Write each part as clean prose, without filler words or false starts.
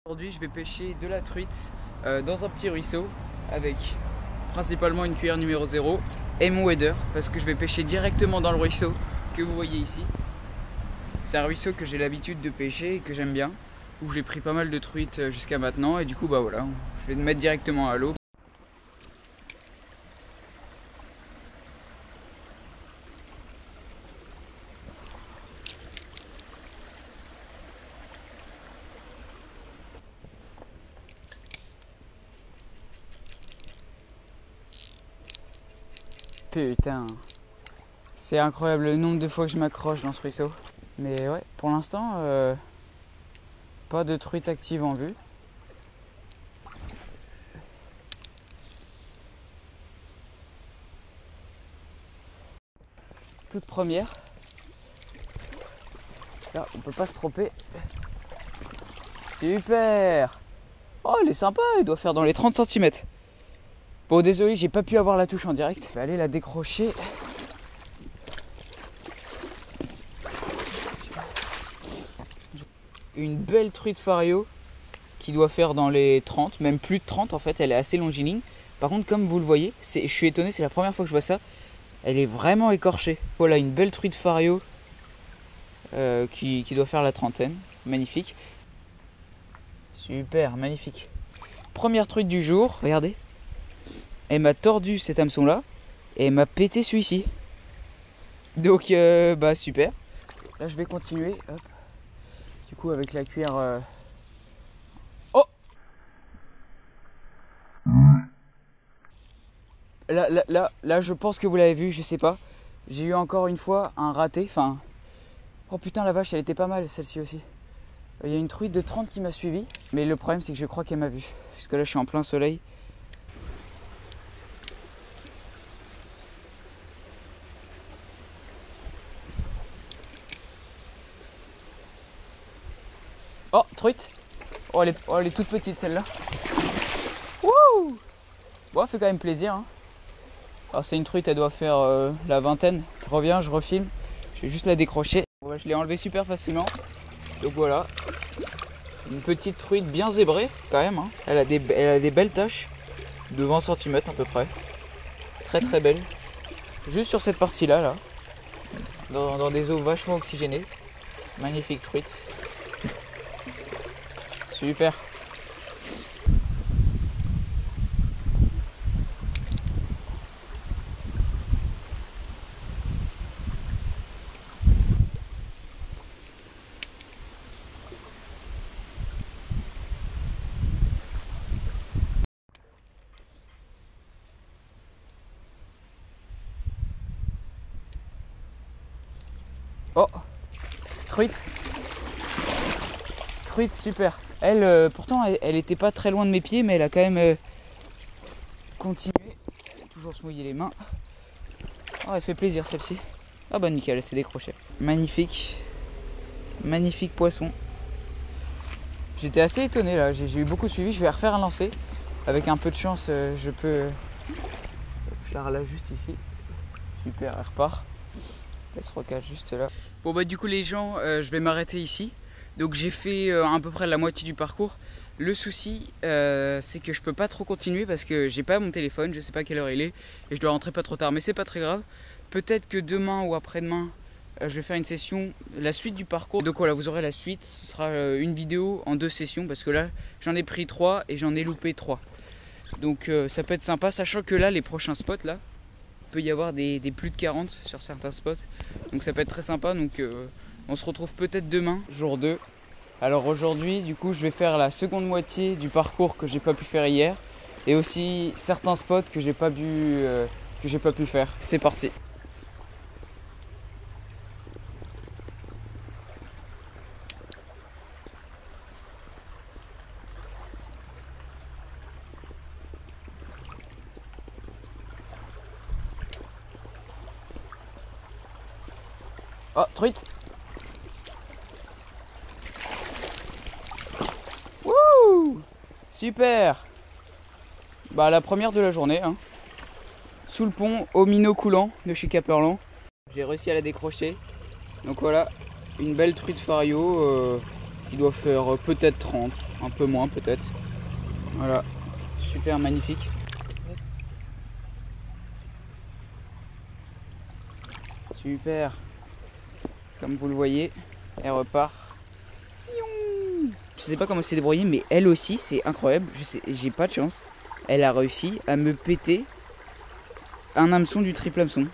Aujourd'hui je vais pêcher de la truite dans un petit ruisseau avec principalement une cuillère numéro 0 et mon waders parce que je vais pêcher directement dans le ruisseau que vous voyez ici. C'est un ruisseau que j'ai l'habitude de pêcher et que j'aime bien, où j'ai pris pas mal de truites jusqu'à maintenant et du coup bah voilà, je vais me mettre directement à l'eau. Putain, c'est incroyable le nombre de fois que je m'accroche dans ce ruisseau. Mais ouais, pour l'instant, pas de truite active en vue. Toute première. Là, on peut pas se tromper. Super! Oh, elle est sympa, elle doit faire dans les 30 cm. Bon, désolé, j'ai pas pu avoir la touche en direct. Je vais aller la décrocher. Une belle truite fario qui doit faire dans les 30, même plus de 30 en fait, elle est assez longiligne. Par contre, comme vous le voyez, je suis étonné, c'est la première fois que je vois ça. Elle est vraiment écorchée. Voilà, une belle truite fario qui doit faire la trentaine. Magnifique. Super, magnifique. Première truite du jour, regardez. Elle m'a tordu cet hameçon là et elle m'a pété celui-ci. Donc bah super. Là je vais continuer. Hop. Du coup avec la cuillère. Oh, là je pense que vous l'avez vu, je sais pas. J'ai eu encore une fois un raté. Enfin. Oh putain la vache, elle était pas mal celle-ci aussi. Il y a une truite de 30 qui m'a suivi. Mais le problème c'est que je crois qu'elle m'a vu. Puisque là je suis en plein soleil. Oh, truite. Oh elle est toute petite celle-là. Wouh. Bon, elle fait quand même plaisir. Hein. Alors c'est une truite, elle doit faire la vingtaine. Je reviens, je refilme. Je vais juste la décrocher. Ouais, je l'ai enlevée super facilement. Donc voilà. Une petite truite bien zébrée quand même. Hein. Elle a des belles taches. De 20 cm à peu près. Très très belle. Juste sur cette partie-là. Là. Dans des eaux vachement oxygénées. Magnifique truite. Super. Oh, truite. Truite, super. Elle, pourtant, elle était pas très loin de mes pieds, mais elle a quand même continué. Toujours se mouiller les mains. Oh, elle fait plaisir celle-ci. Ah bah nickel, elle s'est décrochée. Magnifique. Magnifique poisson. J'étais assez étonné là, j'ai eu beaucoup de suivi. Je vais refaire un lancer. Avec un peu de chance, je peux... Je la relâche juste ici. Super, elle repart. Elle se recale juste là. Bon bah du coup les gens, je vais m'arrêter ici. Donc j'ai fait à peu près la moitié du parcours. Le souci c'est que je peux pas trop continuer parce que j'ai pas mon téléphone, je sais pas à quelle heure il est et je dois rentrer pas trop tard, mais c'est pas très grave. Peut-être que demain ou après-demain je vais faire une session, la suite du parcours. Donc voilà, vous aurez la suite, ce sera une vidéo en 2 sessions parce que là j'en ai pris 3 et j'en ai loupé 3. Donc ça peut être sympa, sachant que là les prochains spots là, il peut y avoir des plus de 40 sur certains spots. Donc ça peut être très sympa, donc on se retrouve peut-être demain, jour 2. Alors aujourd'hui, du coup, je vais faire la seconde moitié du parcours que j'ai pas pu faire hier. Et aussi certains spots que j'ai pas pu faire. C'est parti. Oh, truite. Wouh! Super! Bah la première de la journée, hein. Sous le pont, au minot coulant de chez Caperlan. J'ai réussi à la décrocher. Donc voilà, une belle truite fario qui doit faire peut-être 30, un peu moins peut-être. Voilà, super magnifique. Super, comme vous le voyez, elle repart. Je sais pas comment c'est débrouillé, mais elle aussi, c'est incroyable. J'ai pas de chance. Elle a réussi à me péter un hameçon du triple hameçon.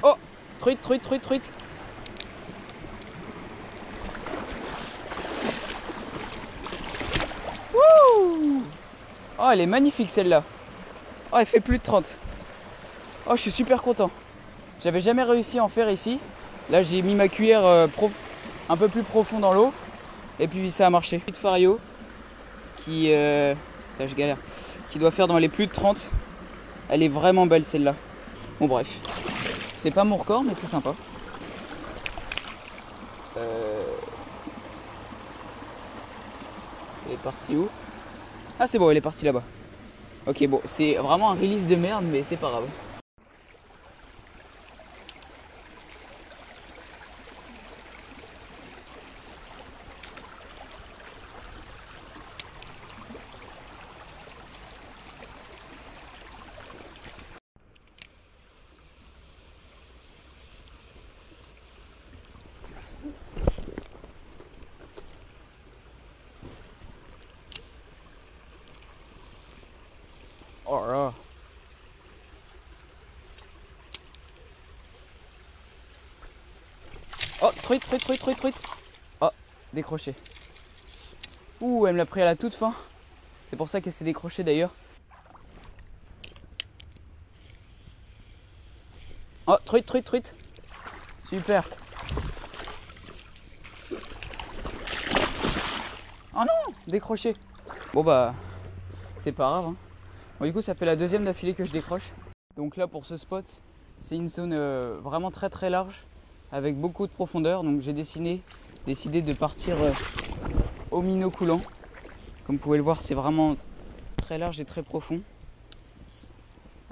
Oh, truite, truite, truite, truite. Wouh! Oh, elle est magnifique celle-là. Oh, elle fait plus de 30. Oh, je suis super content. J'avais jamais réussi à en faire ici. Là, j'ai mis ma cuillère un peu plus profond dans l'eau. Et puis ça a marché. Une fario qui, putain, je galère, qui doit faire dans les plus de 30. Elle est vraiment belle celle-là. Bon bref. C'est pas mon record, mais c'est sympa. Elle est partie où? Ah, c'est bon, elle est partie là-bas. Ok, bon, c'est vraiment un release de merde, mais c'est pas grave. Oh là là. Oh, truite, truite, truite, truite, truite. Oh, décroché. Ouh, elle me l'a pris à la toute fin. C'est pour ça qu'elle s'est décrochée d'ailleurs. Oh, truite, truite, truite. Super. Oh non, décroché. Bon bah, c'est pas grave. Hein. Bon, du coup, ça fait la deuxième d'affilée que je décroche. Donc là, pour ce spot, c'est une zone vraiment très très large, avec beaucoup de profondeur. Donc j'ai décidé de partir au minot coulant. Comme vous pouvez le voir, c'est vraiment très large et très profond.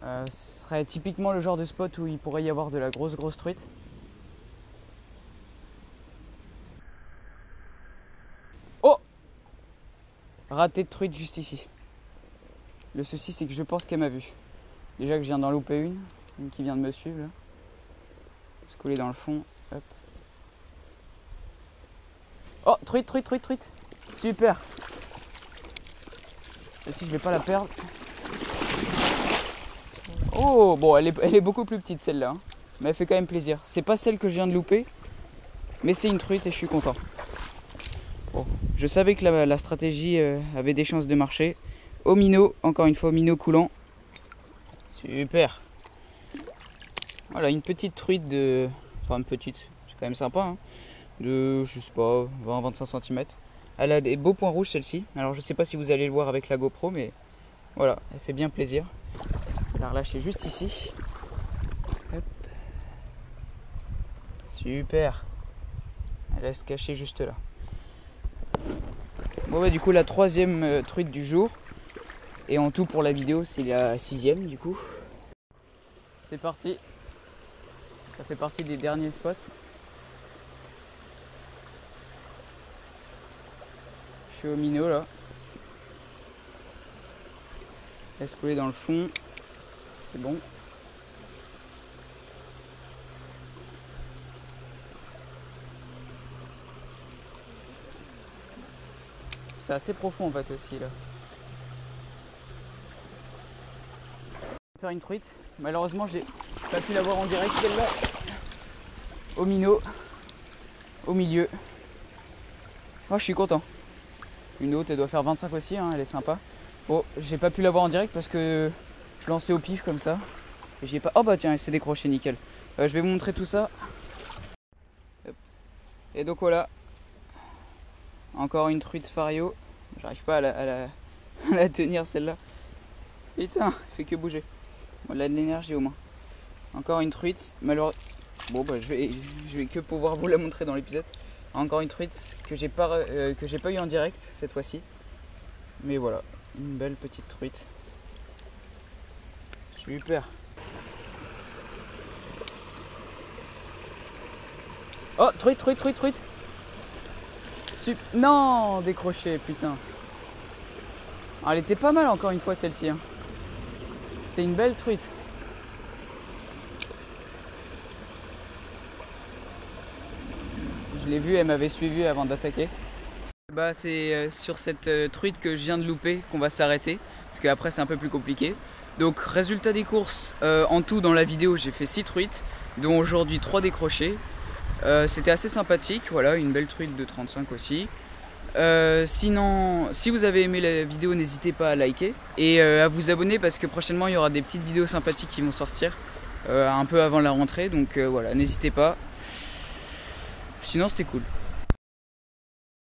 Ce serait typiquement le genre de spot où il pourrait y avoir de la grosse truite. Oh! Raté de truite juste ici. Le souci, c'est que je pense qu'elle m'a vu. Déjà que je viens d'en louper une qui vient de me suivre là. Se couler dans le fond. Hop. Oh, truite, truite, truite, truite. Super. Et si je vais pas la perdre. Oh, bon, elle est beaucoup plus petite celle-là. Hein. Mais elle fait quand même plaisir. C'est pas celle que je viens de louper. Mais c'est une truite et je suis content. Bon, je savais que la stratégie avait des chances de marcher. Au minot, encore une fois, au minot coulant. Super. Voilà, une petite truite de... Enfin, une petite, c'est quand même sympa. Hein. De, je sais pas, 20-25 cm. Elle a des beaux points rouges celle-ci. Alors, je sais pas si vous allez le voir avec la GoPro, mais voilà, elle fait bien plaisir. Je vais la relâcher juste ici. Hop. Super. Elle reste cachée juste là. Bon bah du coup la troisième truite du jour. Et en tout pour la vidéo c'est la 6e du coup. C'est parti. Ça fait partie des derniers spots. Je suis au minot là. Laisse couler dans le fond. C'est bon. C'est assez profond en fait aussi là. Faire une truite. Malheureusement j'ai pas pu la voir en direct celle-là. Au minot. Au milieu. Moi je suis content. Une autre elle doit faire 25 aussi, hein, elle est sympa. Bon, j'ai pas pu la voir en direct parce que je lançais au pif comme ça. Et j'ai pas. Oh bah tiens, elle s'est décrochée nickel. Je vais vous montrer tout ça. Et donc voilà. Encore une truite fario. J'arrive pas à la tenir celle-là. Putain, elle fait que bouger. Bon, elle a de l'énergie au moins. Encore une truite. Malheureusement. Bon bah je vais que pouvoir vous la montrer dans l'épisode. Encore une truite que j'ai pas eu en direct cette fois-ci. Mais voilà, une belle petite truite. Super. Oh, truite. Non, décroché, putain. Ah, elle était pas mal encore une fois celle-ci. Hein. C'était une belle truite. Je l'ai vue, elle m'avait suivi avant d'attaquer. Bah, c'est sur cette truite que je viens de louper qu'on va s'arrêter. Parce qu'après c'est un peu plus compliqué. Donc résultat des courses, en tout dans la vidéo j'ai fait 6 truites, dont aujourd'hui 3 décrochés. C'était assez sympathique, voilà, une belle truite de 35 aussi. Sinon, si vous avez aimé la vidéo, n'hésitez pas à liker et à vous abonner parce que prochainement il y aura des petites vidéos sympathiques qui vont sortir un peu avant la rentrée. Donc voilà, n'hésitez pas. Sinon c'était cool.